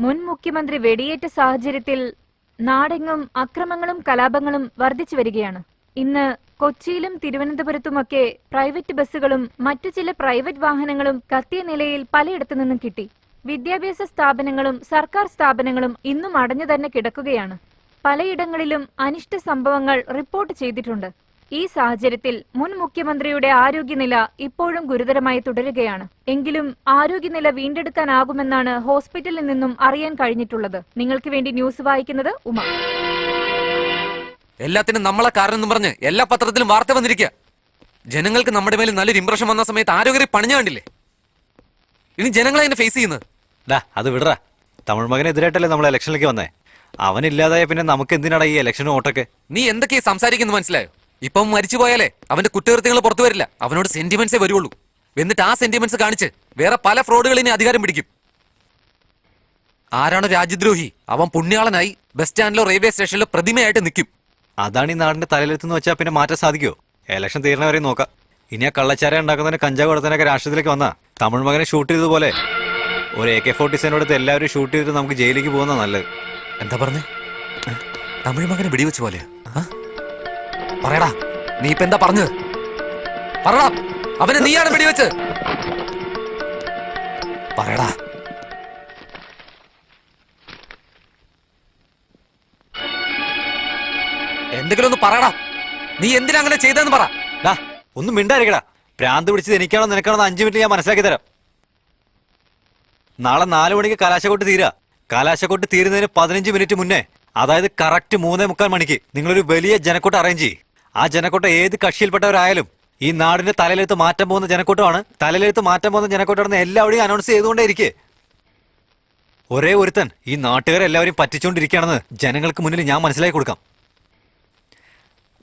മുൻ മുഖ്യമന്ത്രി വെടിയേറ്റ സാഹചര്യത്തിൽ നാടെങ്ങും അക്രമങ്ങളും കലാപങ്ങളും വർദ്ധിച്ചു വരികയാണ്. ഇന്ന് കൊച്ചിയിലും തിരുവനന്തപുരത്തുമൊക്കെ പ്രൈവറ്റ് ബസ്സുകളും മറ്റു ചില പ്രൈവറ്റ് വാഹനങ്ങളും കത്തിയ നിലയിൽ പലയിടത്തു നിന്നും കിട്ടി. വിദ്യാഭ്യാസ സ്ഥാപനങ്ങളും സർക്കാർ സ്ഥാപനങ്ങളും ഇന്നും അടഞ്ഞു തന്നെ കിടക്കുകയാണ്. പലയിടങ്ങളിലും അനിഷ്ട സംഭവങ്ങൾ റിപ്പോർട്ട് ചെയ്തിട്ടുണ്ട്. ഈ സാഹചര്യത്തിൽ മുൻ മുഖ്യമന്ത്രിയുടെ ആരോഗ്യനില ഇപ്പോഴും ഗുരുതരമായി തുടരുകയാണ്. എങ്കിലും ആരോഗ്യനില വീണ്ടെടുക്കാനാകുമെന്നാണ് ഹോസ്പിറ്റലിൽ നിന്നും അറിയാൻ കഴിഞ്ഞിട്ടുള്ളത്. നിങ്ങൾക്ക് വേണ്ടി ന്യൂസ് വായിക്കുന്നത് ഉമ. എല്ലാത്തിനും നമ്മളെ കാരണം പറഞ്ഞ് എല്ലാ പത്രത്തിലും വാർത്ത വന്നിരിക്കുക. ജനങ്ങൾക്ക് നമ്മുടെ മേലെ നല്ലൊരു ഇംപ്രഷൻ വന്ന സമയത്ത് ആരോഗ്യം പണിഞ്ഞു കണ്ടില്ലേ? ഇനി ജനങ്ങളെ എന്നെ ഫേസ് ചെയ്യുന്നത്. അത് വിടറാ. തമിഴ് മകനെതിരായിട്ടല്ലേ നമ്മൾ ഇലക്ഷനിലേക്ക് വന്നേ. അവനില്ലാതായ പിന്നെ നമുക്ക് എന്തിനാണ് ഈ ഇലക്ഷനും ഓട്ടൊക്കെ? നീ എന്തൊക്കെയാ സംസാരിക്കുന്നത് മനസ്സിലായോ? ഇപ്പം മരിച്ചു പോയാലേ അവന്റെ കുറ്റകൃത്യങ്ങൾ പുറത്തു വരില്ല. അവനോട് സെന്റിമെന്റ്സേ വരുള്ളൂ. എന്നിട്ട് ആ സെന്റിമെന്റ്സ് കാണിച്ച് വേറെ പല ഫ്രോഡുകളിനെ അധികാരം പിടിക്കും. ആരാണ് രാജ്യദ്രോഹി? അവൻ പുണ്യാളനായി ബസ് സ്റ്റാൻഡിലോ റെയിൽവേ സ്റ്റേഷനിലോ പ്രതിമയായിട്ട് നിൽക്കും. അതാണ് ഈ നാടിന്റെ തലയിലെത്തുന്ന വെച്ചാൽ പിന്നെ മാറ്റാൻ സാധിക്കുമോ? ഇലക്ഷൻ തീരണവരെ നോക്കാം. ഇനി ആ കള്ളച്ചാര ഉണ്ടാക്കുന്നതിന് കഞ്ചാവ് കൊടുത്തതിനൊക്കെ രാഷ്ട്രീയത്തിലേക്ക് വന്നാ തമിഴ് മകനെ ഷൂട്ട് ചെയ്തതുപോലെ ഒരു AK-47 എടുത്ത് എല്ലാവരും ഷൂട്ട് ചെയ്തിട്ട് നമുക്ക് ജയിലിലേക്ക് പോകുന്ന നല്ലത്. എന്താ പറഞ്ഞേ? തമിഴ് മകനെ വെടിവെച്ച് പോലെയാ? പറയടാ, നീ ഇപ്പൊ എന്താ പറഞ്ഞത്? പറടാ, അവനെ നീയാണ് വെടിവെച്ച്. പറയടാ. എന്തെങ്കിലും ഒന്ന് പറയടാ. നീ എന്തിനാ അങ്ങനെ ചെയ്തെന്ന് പറ. ഒന്നും മിണ്ടായിരിക്കടാ. ഭ്രാന്ത് പിടിച്ചത് എനിക്കാണോ നിനക്കാണോ 5 മിനിറ്റ് ഞാൻ മനസ്സിലാക്കി തരാം. നാളെ 4 മണിക്ക് കലാശക്കൊട്ട് തീരാ. കലാശക്കൊട്ട് തീരുന്നതിന് 15 മിനിറ്റ് മുന്നേ, അതായത് കറക്റ്റ് 3:45 മണിക്ക് നിങ്ങളൊരു വലിയ ജനക്കൂട്ടം അറേഞ്ച് ചെയ്യും. ആ ജനക്കൂട്ടം ഏത് കക്ഷിയിൽപ്പെട്ടവരായാലും ഈ നാടിന്റെ തലയിലെടുത്ത് മാറ്റാൻ പോകുന്ന ജനക്കൂട്ടമാണ്. തലയിലെടുത്ത് മാറ്റാൻ പോകുന്ന ജനക്കൂട്ടം എല്ലാവരെയും അനൗൺസ് ചെയ്തുകൊണ്ടേ ഇരിക്കേ. ഒരേ ഒരുത്തൻ ഈ നാട്ടുകാരെല്ലാവരെയും പറ്റിച്ചുകൊണ്ടിരിക്കുകയാണെന്ന് ജനങ്ങൾക്ക് മുന്നിൽ ഞാൻ മനസ്സിലാക്കി കൊടുക്കാം.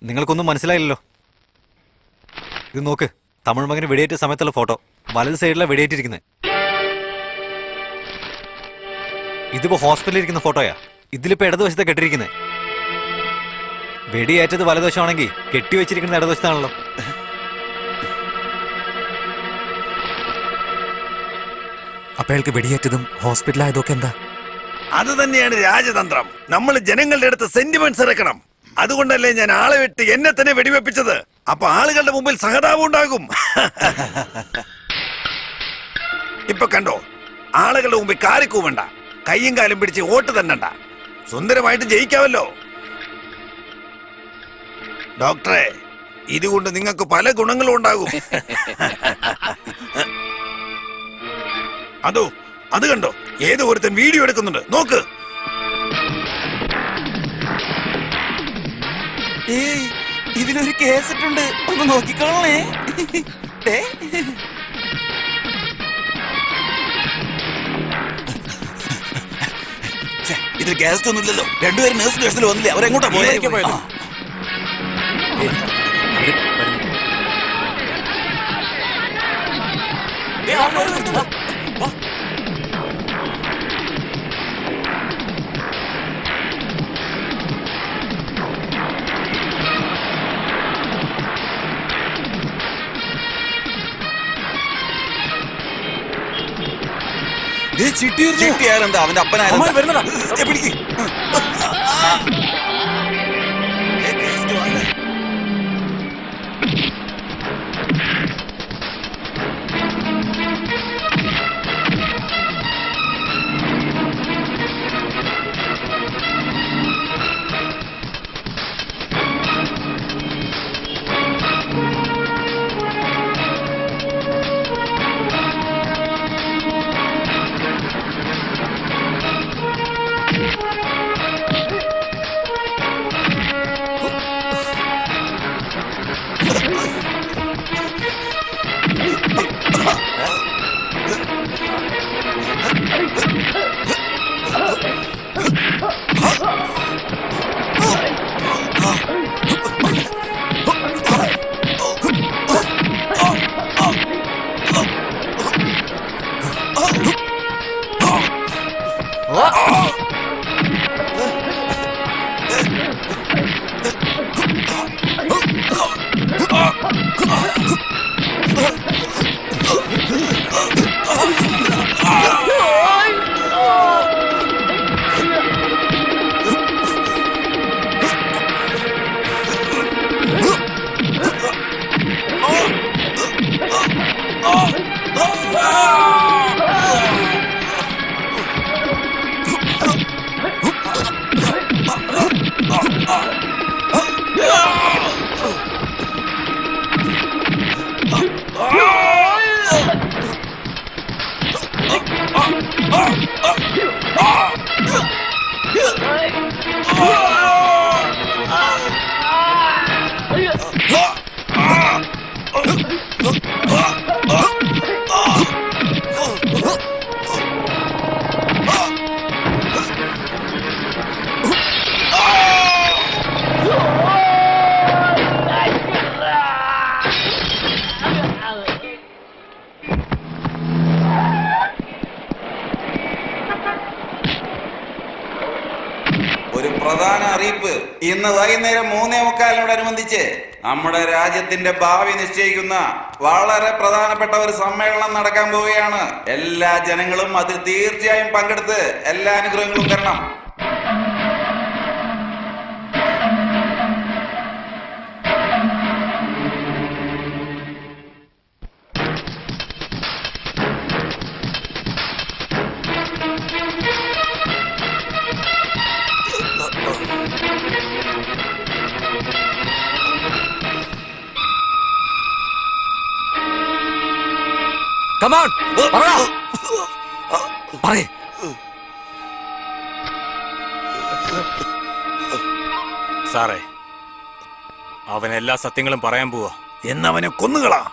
നിങ്ങൾക്കൊന്നും മനസ്സിലായില്ലല്ലോ. ഇത് നോക്ക്, തമിഴ് മകന് വെടിയേറ്റ സമയത്തുള്ള ഫോട്ടോ. വലത് സൈഡിലാണ് വെടിയേറ്റിരിക്കുന്നത്. ഇതിപ്പോ ഹോസ്പിറ്റലിൽ ഇരിക്കുന്ന ഫോട്ടോയാ. ഇതിലിപ്പോ ഇടതുവശത്തെ കെട്ടിരിക്കുന്നത്. വെടിയേറ്റത് വലതുവശമാണെങ്കിൽ കെട്ടിവെച്ചിരിക്കുന്നത് ഇടതുവശത്താണല്ലോ. അപ്പൊ അയാൾക്ക് വെടിയേറ്റതും ഹോസ്പിറ്റലായതൊക്കെ എന്താ? അത് തന്നെയാണ് രാജതന്ത്രം. നമ്മൾ ജനങ്ങളുടെ അടുത്ത് സെന്റിമെന്റ്സ് ഇറക്കണം. അതുകൊണ്ടല്ലേ ഞാൻ ആളെ വിട്ട് എന്നെ തന്നെ വെടിവെപ്പിച്ചത്. അപ്പൊ ആളുകളുടെ മുമ്പിൽ സഹതാപം ഉണ്ടാകും. ഇപ്പൊ കണ്ടോ, ആളുകളുടെ മുമ്പിൽ കാറിക്കൂവണ്ട, കയ്യും കാലും പിടിച്ച് വോട്ട് തന്നണ്ട, സുന്ദരമായിട്ട് ജയിക്കാമല്ലോ. ഡോക്ടറെ, ഇതുകൊണ്ട് നിങ്ങൾക്ക് പല ഗുണങ്ങളും ഉണ്ടാകും. അത് കണ്ടോ, ഏതോ ഒരുത്തൻ വീഡിയോ എടുക്കുന്നുണ്ട്, നോക്ക്. ഇതിലൊരു കേസിട്ടുണ്ട്, ഒന്ന് നോക്കിക്കോളേ. ഇതിൽ കേസ് ഒന്നുമില്ലല്ലോ. രണ്ടുപേരും നേഴ്സ് സ്റ്റേഷനിൽ വന്നില്ലേ? അവരെങ്ങോട്ടാ പോയത്? ചിട്ടിയാരെന്താ അവന്റെ അപ്പനായ പിടിക്ക്. ഒരു പ്രധാന അറിയിപ്പ്. ഇന്ന് വൈകുന്നേരം 3:45 നമ്മുടെ രാജ്യത്തിന്റെ ഭാവി നിശ്ചയിക്കുന്ന വളരെ പ്രധാനപ്പെട്ട ഒരു സമ്മേളനം നടക്കാൻ പോവുകയാണ്. എല്ലാ ജനങ്ങളും അതിൽ തീർച്ചയായും പങ്കെടുത്ത് എല്ലാ അനുഗ്രഹങ്ങളും തരണം. Come on, പറയേ. സാറേ, അവൻ എല്ലാ സത്യങ്ങളും പറയാൻ പോവാ. എന്നവനെ കൊന്നുകളാ.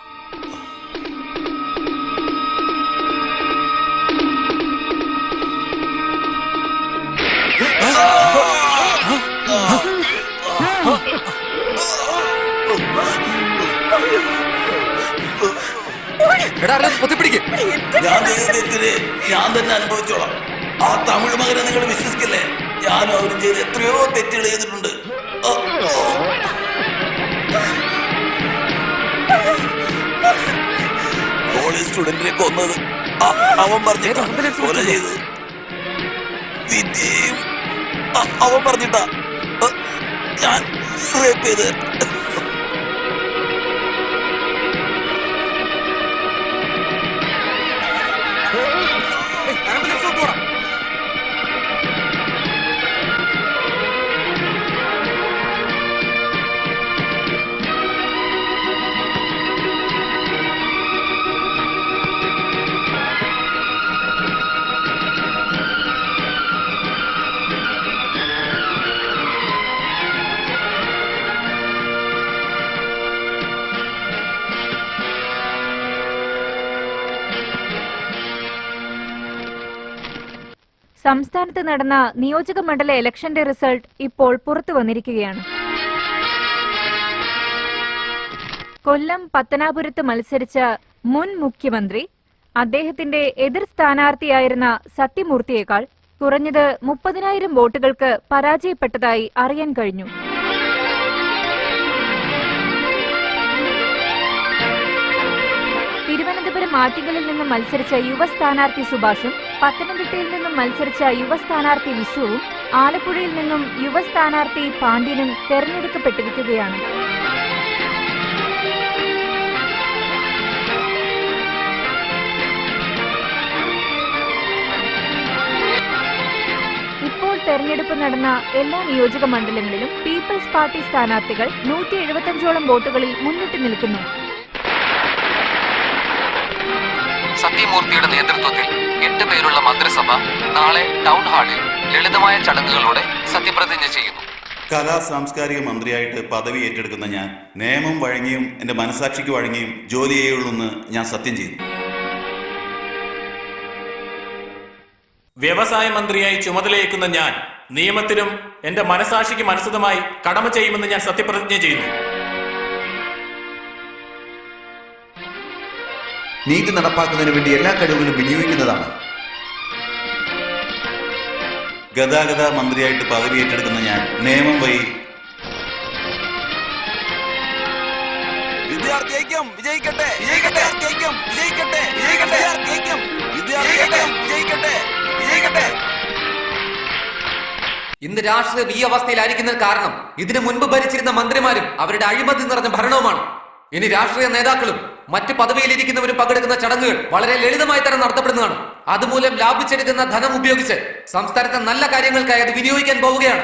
ഞാൻ തന്നെ അനുഭവിച്ചോളാം. ആ തമിഴ് മകനെ നിങ്ങൾ വിശ്വസിക്കില്ലേ? ഞാനും അവരും ചെയ്ത് എത്രയോ തെറ്റുകൾ ചെയ്തിട്ടുണ്ട്. കോളേജ് സ്റ്റുഡന്റിനെ കൊന്നത് അവൻ പറഞ്ഞിട്ടാ. കൊല ചെയ്തത് വിദ്യയും അവൻ പറഞ്ഞിട്ടാ. ഞാൻ റേപ്പ് ചെയ്ത്. സംസ്ഥാനത്ത് നടന്ന നിയോജക മണ്ഡല ഇലക്ഷന്റെ റിസൾട്ട് ഇപ്പോൾ പുറത്തു വന്നിരിക്കുകയാണ്. കൊല്ലം പത്തനാപുരത്ത് മത്സരിച്ച മുൻ മുഖ്യമന്ത്രി അദ്ദേഹത്തിന്റെ എതിർ സ്ഥാനാർത്ഥിയായിരുന്ന സത്യമൂർത്തിയേക്കാൾ കുറഞ്ഞത് 30,000 വോട്ടുകൾക്ക് പരാജയപ്പെട്ടതായി അറിയാൻ കഴിഞ്ഞു. തിരുവനന്തപുരം ആറ്റിങ്ങലിൽ നിന്നും മത്സരിച്ച യുവ സ്ഥാനാർത്ഥി സുഭാഷും പത്തനംതിട്ടയിൽ നിന്നും മത്സരിച്ച യുവ സ്ഥാനാർത്ഥി വിശ്വവും ആലപ്പുഴയിൽ നിന്നും യുവ സ്ഥാനാർത്ഥി പാണ്ഡ്യനും തെരഞ്ഞെടുക്കപ്പെട്ടിരിക്കുകയാണ്. ഇപ്പോൾ തെരഞ്ഞെടുപ്പ് നടന്ന എല്ലാ നിയോജക മണ്ഡലങ്ങളിലും പീപ്പിൾസ് പാർട്ടി സ്ഥാനാർത്ഥികൾ 175ഓളം വോട്ടുകളിൽ മുന്നിട്ട് നിൽക്കുന്നു. സത്യമൂർത്തിയുടെ നേതൃത്വത്തിൽ 8 പേരുള്ള മന്ത്രിസഭ നാളെ ടൗൺ ഹാളിൽ ലളിതമായ ചടങ്ങുകളോടെ സത്യപ്രതിജ്ഞ ചെയ്യുന്നു. കലാ സാംസ്കാരിക മന്ത്രിയായിട്ട് പദവി ഏറ്റെടുക്കുന്ന ഞാൻ നിയമം വഴങ്ങിയും എന്റെ മനസാക്ഷിക്ക് വഴങ്ങിയും ജോലി ചെയ്യുള്ളൂന്ന് ഞാൻ സത്യം ചെയ്യുന്നു. വ്യവസായ മന്ത്രിയായി ചുമതലയേക്കുന്ന ഞാൻ നിയമത്തിനും എന്റെ മനസാക്ഷിക്ക് അനുസൃതമായി കടമ ചെയ്യുമെന്ന് ഞാൻ സത്യപ്രതിജ്ഞ ചെയ്യുന്നു. നീതി നടപ്പാക്കുന്നതിന് വേണ്ടി എല്ലാ കഴിവുകളും വിനിയോഗിക്കുന്നതാണ്. ഗതാഗത മന്ത്രിയായിട്ട് പദവി ഏറ്റെടുക്കുന്ന ഞാൻ നിയമം വഴി വിദ്യാർത്ഥി ഐക്യം വിജയിക്കട്ടെ, വിജയിക്കട്ടെ, ഐക്യം വിജയിക്കട്ടെ, വിജയിക്കട്ടെ, ഐക്യം വിദ്യാർത്ഥി ഐക്യം വിജയിക്കട്ടെ, വിജയിക്കട്ടെ. ഇന്ന് രാഷ്ട്രീയം ഈ അവസ്ഥയിലായിരിക്കുന്നതിന് കാരണം ഇതിനു മുൻപ് ഭരിച്ചിരുന്ന മന്ത്രിമാരും അവരുടെ അഴിമതി നിറഞ്ഞ ഭരണവുമാണ്. ഇനി രാഷ്ട്രീയ നേതാക്കളും മറ്റ് പദവിയിലിരിക്കുന്നവരും പങ്കെടുക്കുന്ന ചടങ്ങുകൾ വളരെ ലളിതമായി തന്നെ നടത്തപ്പെടുന്നതാണ്. അതുമൂലം ലാഭിച്ചെടുക്കുന്ന ധനം ഉപയോഗിച്ച് സംസ്ഥാനത്തെ നല്ല കാര്യങ്ങൾക്കായി അത് വിനിയോഗിക്കാൻ പോവുകയാണ്.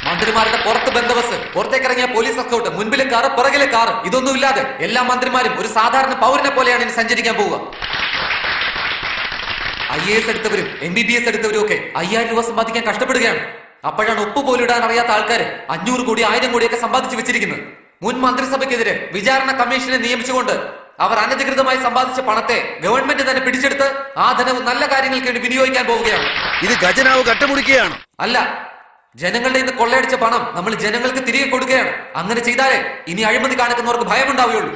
മന്ത്രിമാരുടെ പുറത്ത് ബന്ദോബസ്ത്, പുറത്തേക്കിറങ്ങിയ പോലീസ് എസ്കോർട്ട്, മുൻപിലെ കാറ്, പുറകിലെ കാറ്, ഇതൊന്നുമില്ലാതെ എല്ലാ മന്ത്രിമാരും ഒരു സാധാരണ പൗരനെ പോലെയാണ് ഇനി സഞ്ചരിക്കാൻ പോവുക. IAS എടുത്തവരും MBBS എടുത്തവരും ഒക്കെ 5000 രൂപ സമ്പാദിക്കാൻ കഷ്ടപ്പെടുകയാണ്. അപ്പോഴാണ് ഉപ്പ് പോലും ഇടാൻ അറിയാത്ത ആൾക്കാര് 500 കോടി 1000 കോടിയൊക്കെ സമ്പാദിച്ചു വെച്ചിരിക്കുന്നത്. മുൻ മന്ത്രിസഭയ്ക്കെതിരെ വിചാരണ കമ്മീഷനെ നിയമിച്ചുകൊണ്ട് അവർ അനധികൃതമായി സമ്പാദിച്ച പണത്തെ ഗവൺമെന്റ് തന്നെ പിടിച്ചെടുത്ത് ആ ധനവും നല്ല കാര്യങ്ങൾക്ക് വേണ്ടി വിനിയോഗിക്കാൻ പോവുകയാണ്. ഇത് ഖജനാവ് കട്ടമുടിക്കുകയാണ്. അല്ല, ജനങ്ങളുടെ ഇന്ന് കൊള്ളയടിച്ച പണം നമ്മൾ ജനങ്ങൾക്ക് തിരികെ കൊടുക്കുകയാണ്. അങ്ങനെ ചെയ്താലേ ഇനി അഴിമതി കാണിക്കുന്നവർക്ക് ഭയമുണ്ടാവുകയുള്ളൂ.